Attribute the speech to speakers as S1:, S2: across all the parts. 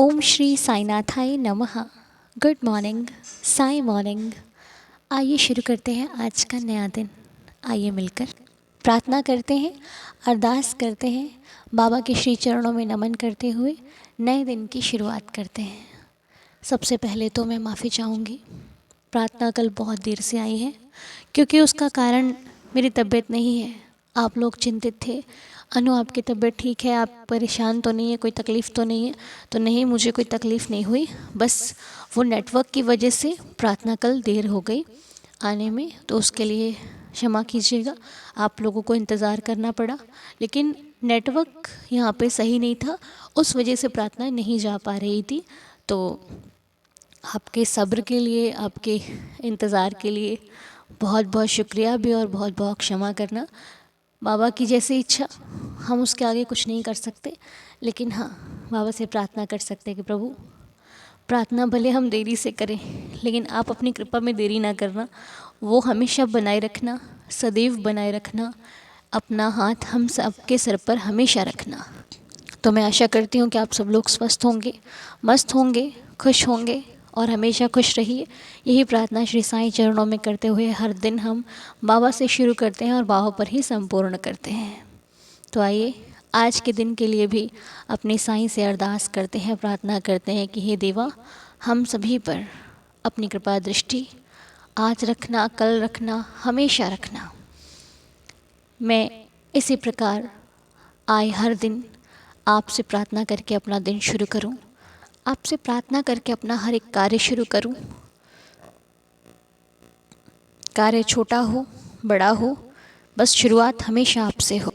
S1: ओम श्री साईनाथाय नमः। Good morning, Sai morning. आइए शुरू करते हैं आज का नया दिन। आइए मिलकर प्रार्थना करते हैं, अरदास करते हैं, बाबा के श्री चरणों में नमन करते हुए नए दिन की शुरुआत करते हैं। सबसे पहले तो मैं माफ़ी चाहूँगी, प्रार्थना कल बहुत देर से आई है क्योंकि उसका कारण मेरी तबीयत नहीं है। आप लोग चिंतित थे, अनु आपकी तबीयत ठीक है, आप परेशान तो नहीं है, कोई तकलीफ़ तो नहीं है। तो नहीं, मुझे कोई तकलीफ़ नहीं हुई, बस वो नेटवर्क की वजह से प्रार्थना कल देर हो गई आने में, तो उसके लिए क्षमा कीजिएगा। आप लोगों को इंतज़ार करना पड़ा, लेकिन नेटवर्क यहाँ पे सही नहीं था, उस वजह से प्रार्थना नहीं जा पा रही थी। तो आपके सब्र के लिए, आपके इंतज़ार के लिए बहुत बहुत शुक्रिया भी, और बहुत बहुत क्षमा करना। बाबा की जैसी इच्छा, हम उसके आगे कुछ नहीं कर सकते, लेकिन हाँ, बाबा से प्रार्थना कर सकते हैं कि प्रभु, प्रार्थना भले हम देरी से करें, लेकिन आप अपनी कृपा में देरी ना करना, वो हमेशा बनाए रखना, सदैव बनाए रखना, अपना हाथ हम सबके सर पर हमेशा रखना। तो मैं आशा करती हूँ कि आप सब लोग स्वस्थ होंगे, मस्त होंगे, खुश होंगे और हमेशा खुश रहिए। यही प्रार्थना श्री साईं चरणों में करते हुए हर दिन हम बाबा से शुरू करते हैं और बाबा पर ही संपूर्ण करते हैं। तो आइए आज के दिन के लिए भी अपने साईं से अरदास करते हैं, प्रार्थना करते हैं कि हे देवा, हम सभी पर अपनी कृपा दृष्टि आज रखना, कल रखना, हमेशा रखना। मैं इसी प्रकार आए हर दिन आपसे प्रार्थना करके अपना दिन शुरू करूं, आपसे प्रार्थना करके अपना हर एक कार्य शुरू करूं। कार्य छोटा हो, बड़ा हो, बस शुरुआत हमेशा आपसे हो।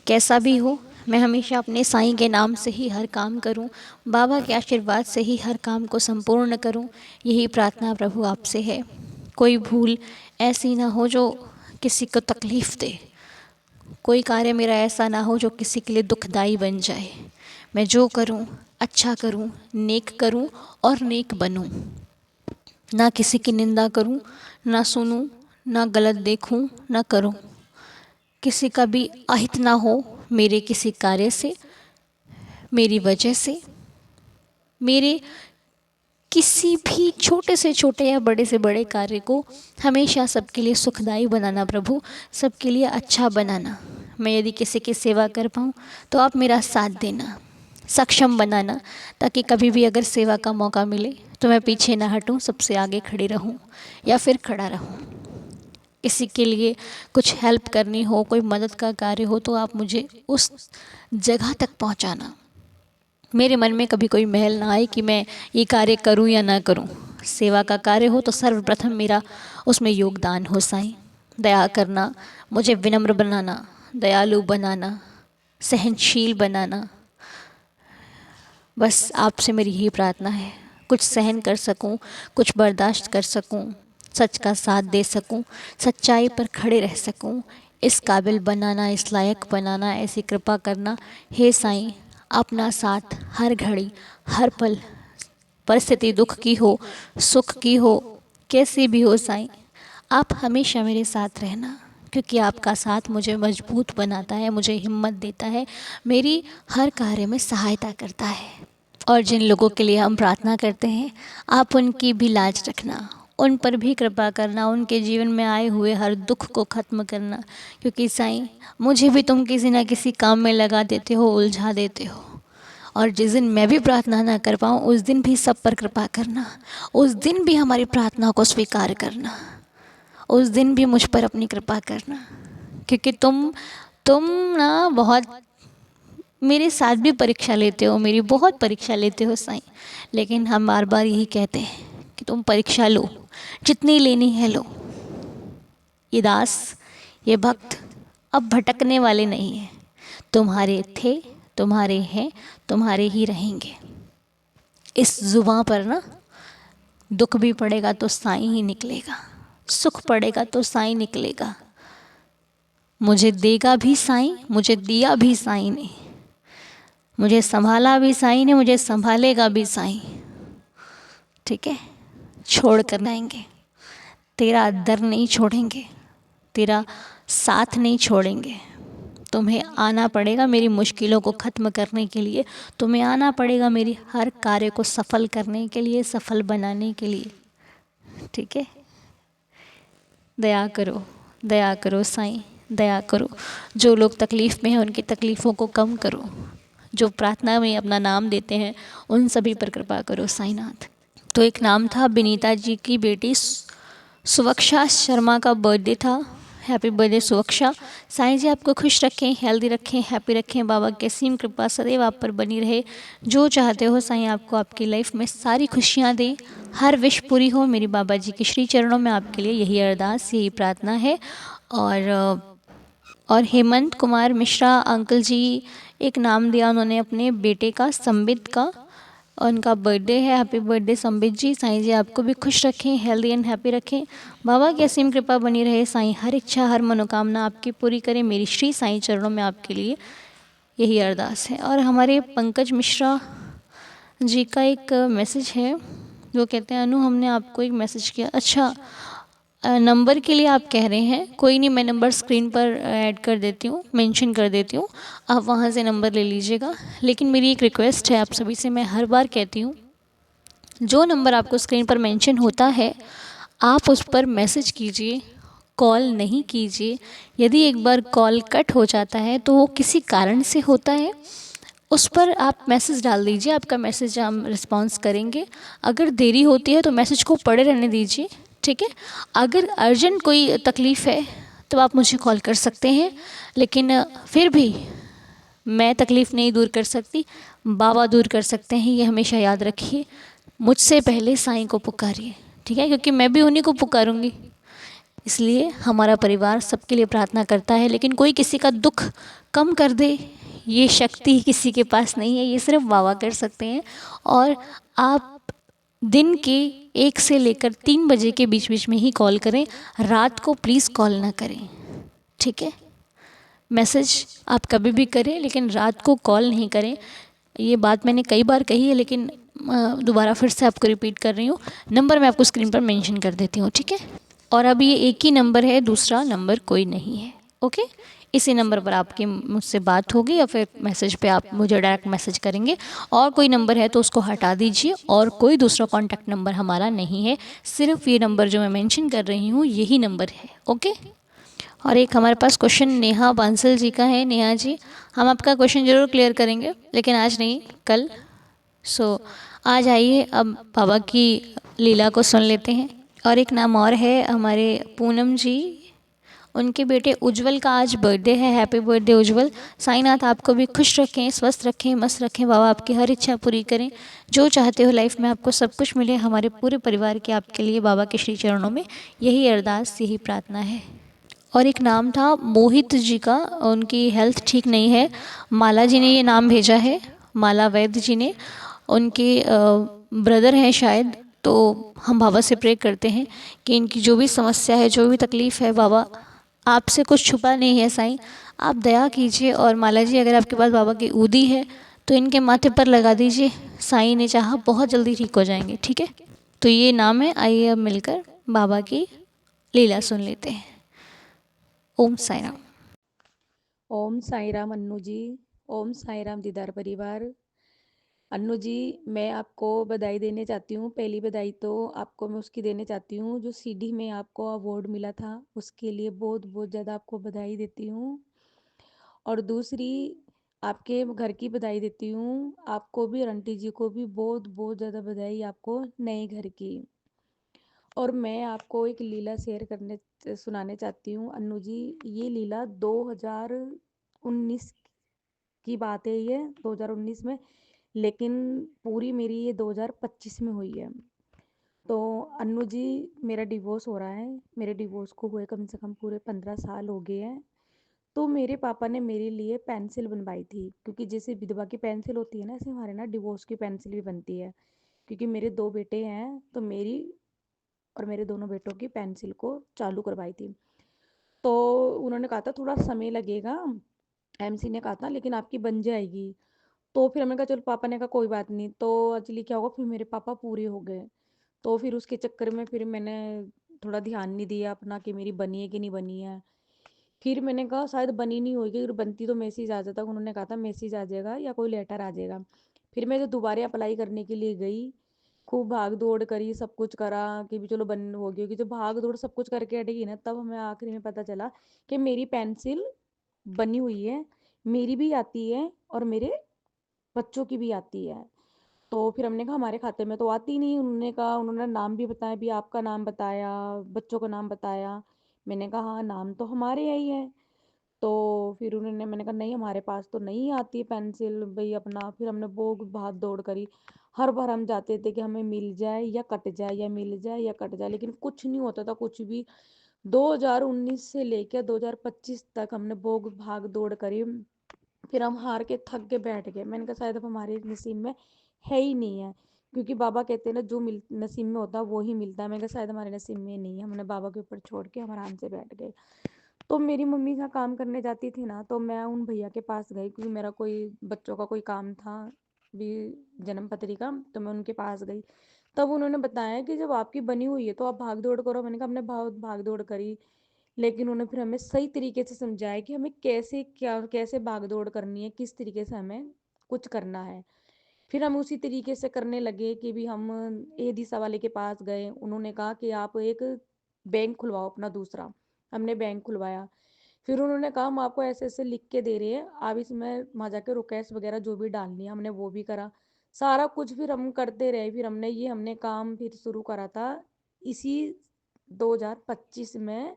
S1: कैसा भी हो, मैं हमेशा अपने साईं के नाम से ही हर काम करूं, बाबा के आशीर्वाद से ही हर काम को संपूर्ण करूं। यही प्रार्थना प्रभु आपसे है। कोई भूल ऐसी ना हो जो किसी को तकलीफ़ दे, कोई कार्य मेरा ऐसा ना हो जो किसी के लिए दुखदाई बन जाए। मैं जो करूं अच्छा करूं, नेक करूं और नेक बनूं। ना किसी की निंदा करूं, ना सुनूं, ना गलत देखूं, ना करूं। किसी का भी अहित ना हो मेरे किसी कार्य से, मेरी वजह से। मेरे किसी भी छोटे से छोटे या बड़े से बड़े कार्य को हमेशा सबके लिए सुखदायी बनाना प्रभु, सबके लिए अच्छा बनाना। मैं यदि किसी की सेवा कर पाऊँ तो आप मेरा साथ देना, सक्षम बनाना, ताकि कभी भी अगर सेवा का मौका मिले तो मैं पीछे ना हटूँ, सबसे आगे खड़ी रहूँ या फिर खड़ा रहूँ। किसी के लिए कुछ हेल्प करनी हो, कोई मदद का कार्य हो, तो आप मुझे उस जगह तक पहुँचाना। मेरे मन में कभी कोई महल ना आए कि मैं ये कार्य करूं या ना करूं। सेवा का कार्य हो तो सर्वप्रथम मेरा उसमें योगदान हो साईं। दया करना, मुझे विनम्र बनाना, दयालु बनाना, सहनशील बनाना, बस आपसे मेरी यही प्रार्थना है। कुछ सहन कर सकूं, कुछ बर्दाश्त कर सकूं, सच का साथ दे सकूं, सच्चाई पर खड़े रह सकूं, इस काबिल बनाना, इस लायक बनाना, ऐसी कृपा करना। हे साईं, अपना साथ हर घड़ी, हर पल, परिस्थिति दुख की हो, सुख की हो, कैसी भी हो साईं, आप हमेशा मेरे साथ रहना, क्योंकि आपका साथ मुझे मजबूत बनाता है, मुझे हिम्मत देता है, मेरी हर कार्य में सहायता करता है। और जिन लोगों के लिए हम प्रार्थना करते हैं, आप उनकी भी लाज रखना, उन पर भी कृपा करना, उनके जीवन में आए हुए हर दुख को ख़त्म करना, क्योंकि साईं, मुझे भी तुम किसी ना किसी काम में लगा देते हो, उलझा देते हो। और जिस दिन मैं भी प्रार्थना ना कर पाऊँ, उस दिन भी सब पर कृपा करना, उस दिन भी हमारी प्रार्थना को स्वीकार करना, उस दिन भी मुझ पर अपनी कृपा करना, क्योंकि तुम ना बहुत मेरे साथ भी परीक्षा लेते हो, मेरी बहुत परीक्षा लेते हो साईं। लेकिन हम बार बार यही कहते हैं कि तुम परीक्षा लो, जितनी लेनी है लो। ये दास, ये भक्त अब भटकने वाले नहीं हैं, तुम्हारे थे, तुम्हारे हैं, तुम्हारे ही रहेंगे। इस जुबां पर ना दुख भी पड़ेगा तो साईं ही निकलेगा, सुख पड़ेगा तो साईं निकलेगा। मुझे देगा भी साईं, मुझे दिया भी साईं ने, मुझे संभाला भी साईं ने, मुझे संभालेगा भी साईं। ठीक है, छोड़ कर जाएंगे, तेरा दर नहीं छोड़ेंगे, तेरा साथ नहीं छोड़ेंगे। तुम्हें आना पड़ेगा मेरी मुश्किलों को ख़त्म करने के लिए, तुम्हें आना पड़ेगा मेरी हर कार्य को सफल करने के लिए, सफल बनाने के लिए। ठीक है, दया करो साईं, दया करो। जो लोग तकलीफ़ में हैं उनकी तकलीफ़ों को कम करो, जो प्रार्थना में अपना नाम देते हैं उन सभी पर कृपा करो साईनाथ। तो एक नाम था, विनीता जी की बेटी सुवक्षा शर्मा का बर्थडे था। Happy birthday Suvaksha. साईं जी आपको खुश रखें, हेल्दी रखें, हैप्पी रखें, बाबा की असीम कृपा सदैव आप पर बनी रहे। जो चाहते हो साईं आपको आपकी लाइफ में सारी खुशियाँ दें, हर विश पूरी हो। मेरी बाबा जी के श्री चरणों में आपके लिए यही अरदास, यही प्रार्थना है। और हेमंत कुमार मिश्रा अंकल जी, एक नाम दिया उन्होंने अपने बेटे का, संबित का, उनका बर्थडे है। हैप्पी बर्थडे संबित जी। साईं जी आपको भी खुश रखें, हेल्दी एंड हैप्पी रखें, बाबा की असीम कृपा बनी रहे। साईं हर इच्छा हर मनोकामना आपकी पूरी करें। मेरी श्री साईं चरणों में आपके लिए यही अरदास है। और हमारे पंकज मिश्रा जी का एक मैसेज है, जो कहते हैं अनु हमने आपको एक मैसेज किया। अच्छा, नंबर के लिए आप कह रहे हैं, कोई नहीं, मैं नंबर स्क्रीन पर ऐड कर देती हूँ, मेंशन कर देती हूँ, आप वहाँ से नंबर ले लीजिएगा। लेकिन मेरी एक रिक्वेस्ट है आप सभी से, मैं हर बार कहती हूँ, जो नंबर आपको स्क्रीन पर मेंशन होता है आप उस पर मैसेज कीजिए, कॉल नहीं कीजिए। यदि एक बार कॉल कट हो जाता है तो वो किसी कारण से होता है, उस पर आप मैसेज डाल दीजिए, आपका मैसेज हम रिस्पॉन्स करेंगे। अगर देरी होती है तो मैसेज को पढ़े रहने दीजिए, ठीक है। अगर अर्जेंट कोई तकलीफ़ है तो आप मुझे कॉल कर सकते हैं, लेकिन फिर भी मैं तकलीफ़ नहीं दूर कर सकती, बाबा दूर कर सकते हैं, ये हमेशा याद रखिए। मुझसे पहले साईं को पुकारिए, ठीक है, क्योंकि मैं भी उन्हीं को पुकारूंगी। इसलिए हमारा परिवार सबके लिए प्रार्थना करता है, लेकिन कोई किसी का दुख कम कर दे ये शक्ति किसी के पास नहीं है, ये सिर्फ बाबा कर सकते हैं। और आप दिन के 1 से लेकर 3 बजे के बीच बीच में ही कॉल करें, रात को प्लीज़ कॉल ना करें, ठीक है। मैसेज आप कभी भी करें, लेकिन रात को कॉल नहीं करें। ये बात मैंने कई बार कही है, लेकिन दोबारा फिर से आपको रिपीट कर रही हूँ। नंबर मैं आपको स्क्रीन पर मेंशन कर देती हूँ, ठीक है। और अब ये एक ही नंबर है, दूसरा नंबर कोई नहीं है, ओके। इसी नंबर पर आपकी मुझसे बात होगी, या फिर मैसेज पे आप मुझे डायरेक्ट मैसेज करेंगे। और कोई नंबर है तो उसको हटा दीजिए, और कोई दूसरा कॉन्टैक्ट नंबर हमारा नहीं है, सिर्फ ये नंबर जो मैं मेंशन कर रही हूँ यही नंबर है, ओके। और एक हमारे पास क्वेश्चन नेहा बांसल जी का है। नेहा जी, हम आपका क्वेश्चन ज़रूर क्लियर करेंगे, लेकिन आज नहीं, कल। आज आइए अब बाबा की लीला को सुन लेते हैं। और एक नाम और है हमारे पूनम जी, उनके बेटे उज्जवल का आज बर्थडे है। हैप्पी बर्थडे उज्जवल। साईनाथ आपको भी खुश रखें, स्वस्थ रखें, मस्त रखें, बाबा आपकी हर इच्छा पूरी करें। जो चाहते हो लाइफ में आपको सब कुछ मिले। हमारे पूरे परिवार के आपके लिए बाबा के श्री चरणों में यही अरदास, यही प्रार्थना है। और एक नाम था मोहित जी का, उनकी हेल्थ ठीक नहीं है। माला जी ने ये नाम भेजा है, माला वैद्य जी ने, उनके ब्रदर हैं शायद। तो हम बाबा से प्रे करते हैं कि इनकी जो भी समस्या है, जो भी तकलीफ़ है, बाबा आपसे कुछ छुपा नहीं है साईं, आप दया कीजिए। और माला जी, अगर आपके पास बाबा की ऊदी है तो इनके माथे पर लगा दीजिए, साईं ने चाहा बहुत जल्दी ठीक हो जाएंगे, ठीक है। तो ये नाम है। आइए अब मिलकर बाबा की लीला सुन लेते हैं। ओम साई राम।
S2: ओम साई राम अन्नू जी। ओम साई राम दीदार परिवार। अन्नू जी, मैं आपको बधाई देने चाहती हूँ। पहली बधाई तो आपको मैं उसकी देने चाहती हूँ जो सीडी में आपको अवार्ड मिला था, उसके लिए बहुत बहुत ज़्यादा आपको बधाई देती हूँ। और दूसरी, आपके घर की बधाई देती हूँ। आपको भी और आंटी जी को भी बहुत बहुत ज़्यादा बधाई आपको नए घर की। और मैं आपको एक लीला शेयर करने सुनाने चाहती हूँ अन्नू जी। ये लीला 2019 की बात है, ये 2019 में, लेकिन पूरी मेरी ये 2025 में हुई है। तो अन्नू जी, मेरा डिवोर्स हो रहा है। मेरे डिवोर्स को हुए कम से कम पूरे 15 साल हो गए हैं। तो मेरे पापा ने मेरे लिए पेंसिल बनवाई थी, क्योंकि जैसे विधवा की पेंसिल होती है ना, ऐसे हमारे ना डिवोर्स की पेंसिल भी बनती है। क्योंकि मेरे 2 बेटे हैं, तो मेरी और मेरे दोनों बेटों की पेंसिल को चालू करवाई थी। तो उन्होंने कहा था थोड़ा समय लगेगा, एमसी ने कहा था, लेकिन आपकी बन जाएगी। तो फिर हमने कहा चलो, पापा ने कहा कोई बात नहीं। तो एक्चुअली क्या होगा, फिर मेरे पापा पूरे हो गए। तो फिर उसके चक्कर में फिर मैंने थोड़ा ध्यान नहीं दिया अपना कि मेरी बनी है कि नहीं बनी है। फिर मैंने कहा शायद बनी नहीं होगी, अगर बनती तो मैसेज आ जाता। उन्होंने कहा था मैसेज आ जाएगा या कोई लेटर आ जाएगा। फिर मैं जो दोबारा अप्लाई करने के लिए गई, खूब भाग दौड़ करी, सब कुछ करा कि भी चलो बन होगी होगी। जब भाग दौड़ सब कुछ करके हटेगी ना, तब हमें आखिरी में पता चला कि मेरी पेंसिल बनी हुई है, मेरी भी आती है और मेरे बच्चों की भी आती है। तो फिर हमने कहा हमारे खाते में तो आती नहीं। उन्होंने कहा, उन्होंने नाम भी बताया, भी आपका नाम बताया, बच्चों का नाम बताया। मैंने कहा हाँ नाम तो हमारे यही है। तो फिर उन्होंने, मैंने कहा नहीं हमारे पास तो नहीं आती पेंसिल भाई अपना। फिर हमने बहुत भाग दौड़ करी, हर बार हम जाते थे कि हमें मिल जाए या कट जाए, या मिल जाए या कट जाए, लेकिन कुछ नहीं होता था कुछ भी। 2019 से लेकर 2025 तक हमने बहुत भाग दौड़ करी। फिर हम हार के थक के बैठ गए। मैंने कहा शायद अब हमारे नसीब में है ही नहीं है, क्योंकि बाबा कहते हैं ना जो मिल नसीब में होता है वो ही मिलता है। मैंने कहा शायद हमारे नसीब में नहीं है। हमने बाबा के ऊपर छोड़ के हम आराम से बैठ गए। तो मेरी मम्मी जहाँ काम करने जाती थी ना, तो मैं उन भैया के पास गई, क्योंकि मेरा कोई बच्चों का कोई काम था भी, जन्म पत्रिका, तो मैं उनके पास गई। तब उन्होंने बताया कि जब आपकी बनी हुई है तो आप भाग दौड़ करो। मैंने कहा हमने भाग भाग दौड़ करी, लेकिन उन्होंने फिर हमें सही तरीके से समझाया कि हमें कैसे क्या कैसे भाग दौड़ करनी है, किस तरीके से हमें कुछ करना है। फिर हम उसी तरीके से करने लगे कि भी हम ए दिशा वाले के पास गए। उन्होंने कहा कि आप एक बैंक खुलवाओ अपना दूसरा। हमने बैंक खुलवाया। फिर उन्होंने कहा हम आपको ऐसे ऐसे लिख के दे रहे हैं, आप इसमें वहाँ जाके रुकैस वगैरह जो भी डालनी है, हमने वो भी करा। सारा कुछ फिर हम करते रहे। फिर हमने काम फिर शुरू करा था इसी 2025 में।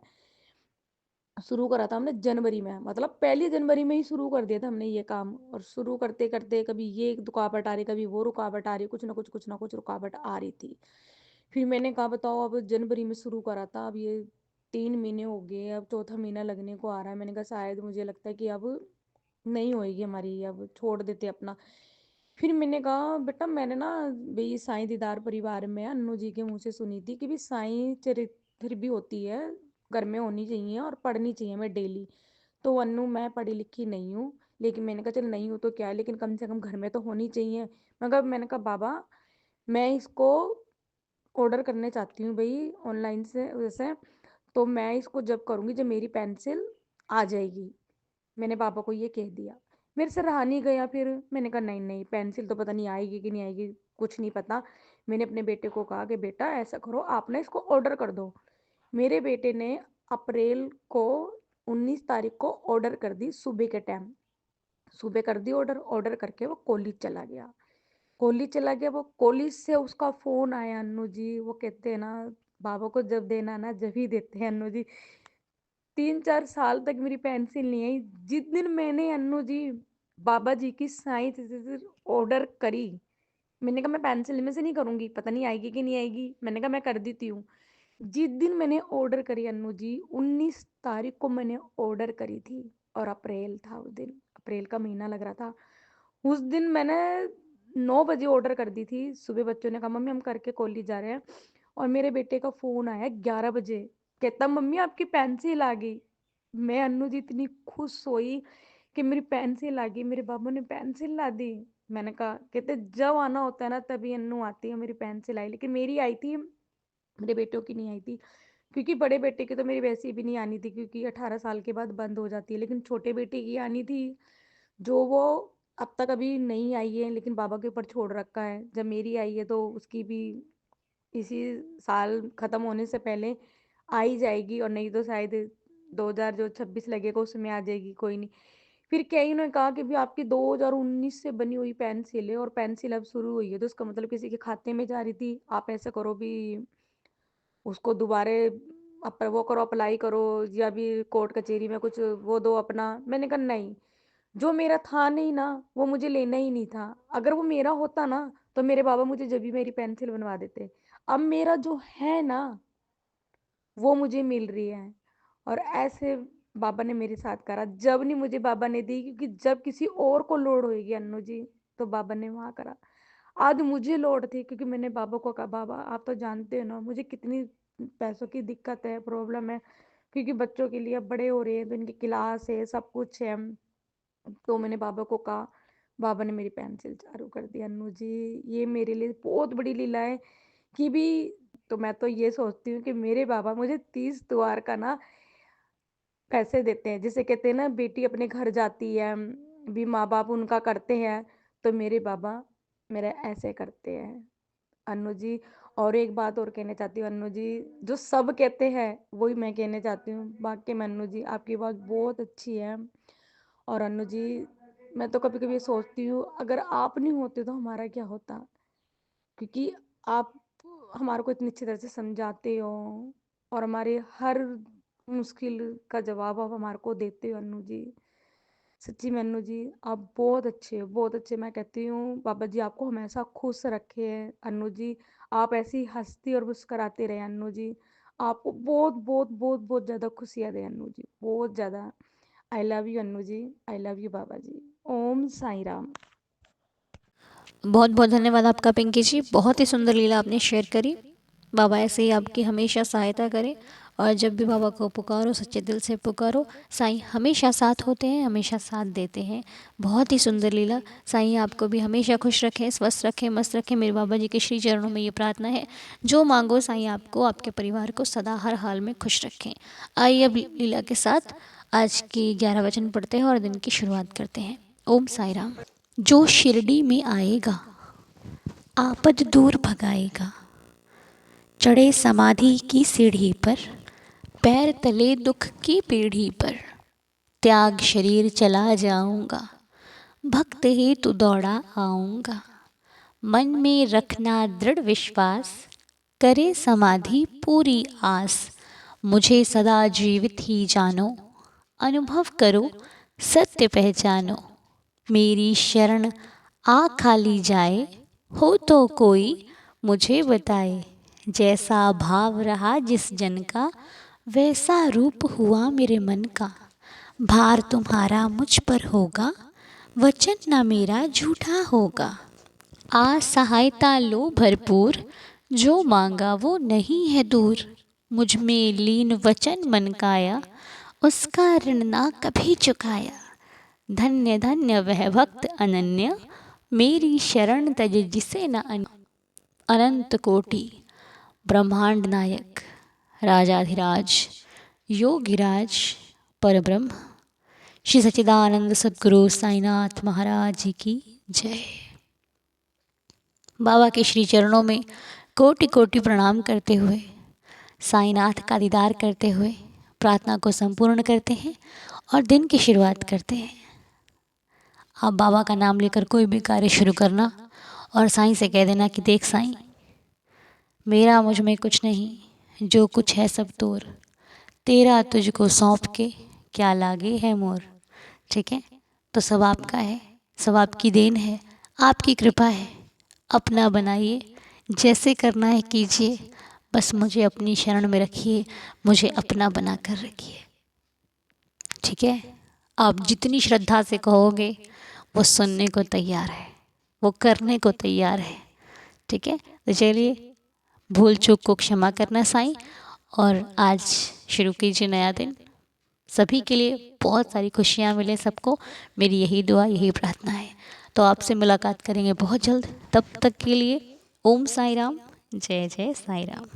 S2: शुरू करा था हमने जनवरी में, मतलब पहली जनवरी में ही शुरू कर दिया था हमने ये काम। और शुरू करते करते कभी ये रुकावट आ रही, कभी वो रुकावट आ रही, कुछ ना कुछ रुकावट आ रही थी। फिर मैंने कहा बताओ, अब जनवरी में शुरू करा था, अब ये 3 महीने हो गए, अब चौथा महीना लगने को आ रहा है। मैंने कहा शायद मुझे लगता है कि अब नहीं होएगी हमारी, अब छोड़ देते अपना। फिर मैंने कहा बेटा मैंने ना भाई साईं दीदार परिवार में अन्नू जी के मुंह से सुनी थी कि भी साईं चरित्र भी होती है, घर में होनी चाहिए और पढ़नी चाहिए मैं डेली। तो अन्नू मैं पढ़ी लिखी नहीं हूँ, लेकिन मैंने कहा चल नहीं हूँ तो क्या है, लेकिन कम से कम घर में तो होनी चाहिए। मैंने कहा बाबा मैं इसको ऑर्डर करने चाहती हूँ भाई ऑनलाइन से वैसे, तो मैं इसको जब करूँगी जब मेरी पेंसिल आ जाएगी। मैंने पापा को ये कह दिया। मेरे से रहा नहीं गया। फिर मैंने कहा नहीं नहीं पेंसिल तो पता नहीं आएगी कि नहीं आएगी, कुछ नहीं पता। मैंने अपने बेटे को कहा कि बेटा ऐसा करो आप ना इसको ऑर्डर कर दो। मेरे बेटे ने अप्रैल को 19 तारीख को ऑर्डर कर दी सुबह के टाइम। सुबह कर दी ऑर्डर। ऑर्डर करके वो कॉलेज चला गया। कॉलेज चला गया, वो कॉलेज से उसका फोन आया अन्नू जी। वो कहते हैं ना बाबा को जब देना ना जब ही देते हैं अन्नू जी। 3-4 साल तक मेरी पेंसिल नहीं आई। जिस दिन मैंने अन्नू जी बाबा जी की साईं ऑर्डर करी, मैंने कहा मैं पेंसिल में से नहीं करूंगी, पता नहीं आएगी कि नहीं आएगी, मैंने कहा मैं कर देती हूँ। जिस दिन मैंने ऑर्डर करी अन्नू जी, 19 तारीख को मैंने ऑर्डर करी थी, और अप्रैल था उस दिन, अप्रैल का महीना लग रहा था। उस दिन मैंने 9 बजे ऑर्डर कर दी थी सुबह। बच्चों ने कहा मम्मी हम करके कॉलेज जा रहे हैं, और मेरे बेटे का फोन आया 11 बजे, कहता मम्मी आपकी पेंसिल आ गई। मैं अन्नू जी इतनी खुश हुई कि मेरी पेंसिल आ गई, मेरे बाबू ने पेंसिल ला दी। मैंने कहा, कहते जब आना होता है ना तभी अन्नू आती है, मेरी पेंसिल आई। लेकिन मेरी आई थी, मेरे बेटों की नहीं आई थी, क्योंकि बड़े बेटे की तो मेरी वैसे भी नहीं आनी थी, क्योंकि 18 साल के बाद बंद हो जाती है। लेकिन छोटे बेटे की आनी थी, जो वो अब तक अभी नहीं आई है, लेकिन बाबा के ऊपर छोड़ रखा है। जब मेरी आई है तो उसकी भी इसी साल खत्म होने से पहले आ ही जाएगी, और नहीं तो शायद 2026 लगेगा उसमें आ जाएगी, कोई नहीं। फिर कई ने कहा कि भी आपकी 2019 से बनी हुई पेंसिल है और पेंसिल अब शुरू हुई है, तो उसका मतलब किसी के खाते में जा रही थी। आप ऐसा करो भी उसको दोबारे वो करो, अप्लाई करो, या भी कोर्ट कचहरी में कुछ वो दो अपना। मैंने कहा नहीं, जो मेरा था नहीं ना वो मुझे लेना ही नहीं था। अगर वो मेरा होता ना तो मेरे बाबा मुझे जब भी मेरी पेंसिल बनवा देते। अब मेरा जो है ना वो मुझे मिल रही है, और ऐसे बाबा ने मेरे साथ करा। जब नहीं मुझे बाबा ने दी, क्योंकि जब किसी और को लोड होएगी अन्नू जी, तो बाबा ने वहां करा। आज मुझे लोड थी, क्योंकि मैंने बाबा को कहा बाबा आप तो जानते हो ना मुझे कितनी पैसों की दिक्कत है, प्रॉब्लम है, क्योंकि बच्चों के लिए अब बड़े हो रहे हैं तो इनकी क्लास है, सब कुछ है। तो मैंने बाबा को कहा, बाबा ने मेरी पेंसिल चालू कर दी। अन्नू जी ये मेरे लिए बहुत बड़ी लीला है कि भी, तो मैं तो ये सोचती हूँ कि मेरे बाबा मुझे 30 द्वार का ना पैसे देते हैं, जिसे कहते हैं ना बेटी अपने घर जाती है, भी माँ बाप उनका करते हैं, तो मेरे बाबा मेरा ऐसे करते हैं। अन्नू जी, और एक बात और कहना चाहती हूँ अन्नू जी, जो सब कहते हैं वही मैं कहना चाहती हूँ। बाकी में अन्नू जी आपकी बात बहुत अच्छी है। और अन्नू जी, मैं तो कभी कभी सोचती हूँ अगर आप नहीं होते तो हमारा क्या होता, क्योंकि आप हमारे को इतनी अच्छी तरह से समझाते हो और हमारे हर मुश्किल का जवाब आप हमारे को देते हो अन्नू जी। सच्ची में अन्नू जी आप बहुत अच्छे हो, बहुत अच्छे। मैं कहती हूँ बाबा जी आपको हमेशा खुश रखे हैं अन्नू जी। आप ऐसी ही हंसती और मुस्कराते रहे अन्नू जी। आपको बहुत बहुत बहुत बहुत ज़्यादा खुशियाँ दें अन्नू जी, बहुत ज़्यादा। I love you Annu ji, I love you Baba ji. Om Sai Ram.
S1: बहुत बहुत धन्यवाद आपका पिंकी जी, बहुत ही सुंदर लीला आपने शेयर करी। बाबा ऐसे ही आपकी हमेशा सहायता करें, और जब भी बाबा को पुकारो सच्चे दिल से पुकारो, साईं हमेशा साथ होते हैं, हमेशा साथ देते हैं। बहुत ही सुंदर लीला। साईं आपको भी हमेशा खुश रखें, स्वस्थ रखें, मस्त रखें। मेरे बाबा जी के श्री चरणों में ये प्रार्थना है। जो मांगो साईं आपको, आपके परिवार को सदा हर हाल में खुश रखें। आइए अब लीला के साथ आज की 11 वचन पढ़ते हैं और दिन की शुरुआत करते हैं। ओम साई राम। जो शिरडी में आएगा आपद दूर भगाएगा, चढ़े समाधि की सीढ़ी पर, पैर तले दुख की पीढ़ी पर, त्याग शरीर चला जाऊंगा, भक्त ही तू दौड़ा आऊंगा, मन में रखना दृढ़ विश्वास, करे समाधि पूरी आस, मुझे सदा जीवित ही जानो, अनुभव करो सत्य पहचानो, मेरी शरण आ खाली जाए, हो तो कोई मुझे बताए, जैसा भाव रहा जिस जन का, वैसा रूप हुआ मेरे मन का, भार तुम्हारा मुझ पर होगा, वचन ना मेरा झूठा होगा, आ सहायता लो भरपूर, जो मांगा वो नहीं है दूर, मुझ में लीन वचन मन काया, उसका ऋण ना कभी चुकाया, धन्य धन्य वह भक्त अनन्य, मेरी शरण तज जिसे न अनंत कोटि ब्रह्मांड नायक राजाधिराज योगिराज परब्रह्म श्री सच्चिदानंद सद्गुरु साईनाथ महाराज जी की जय। बाबा के श्री चरणों में कोटि कोटि प्रणाम करते हुए, साईनाथ का दीदार करते हुए प्रार्थना को संपूर्ण करते हैं और दिन की शुरुआत करते हैं। आप बाबा का नाम लेकर कोई भी कार्य शुरू करना और साईं से कह देना कि देख साईं, मेरा मुझ में कुछ नहीं, जो कुछ है सब तोर, तेरा तुझको सौंप के क्या लागे है मोर। ठीक है, तो सब आपका है, सब आपकी देन है, आपकी कृपा है। अपना बनाइए, जैसे करना है कीजिए, बस मुझे अपनी शरण में रखिए, मुझे अपना बना कर रखिए। ठीक है, आप जितनी श्रद्धा से कहोगे वो सुनने को तैयार है, वो करने को तैयार है। ठीक है, तो चलिए भूल चूक को क्षमा करना साईं, और आज शुरू कीजिए नया दिन। सभी के लिए बहुत सारी खुशियाँ मिले सबको, मेरी यही दुआ यही प्रार्थना है। तो आपसे मुलाकात करेंगे बहुत जल्द, तब तक के लिए ओम साई राम, जय जय साई राम।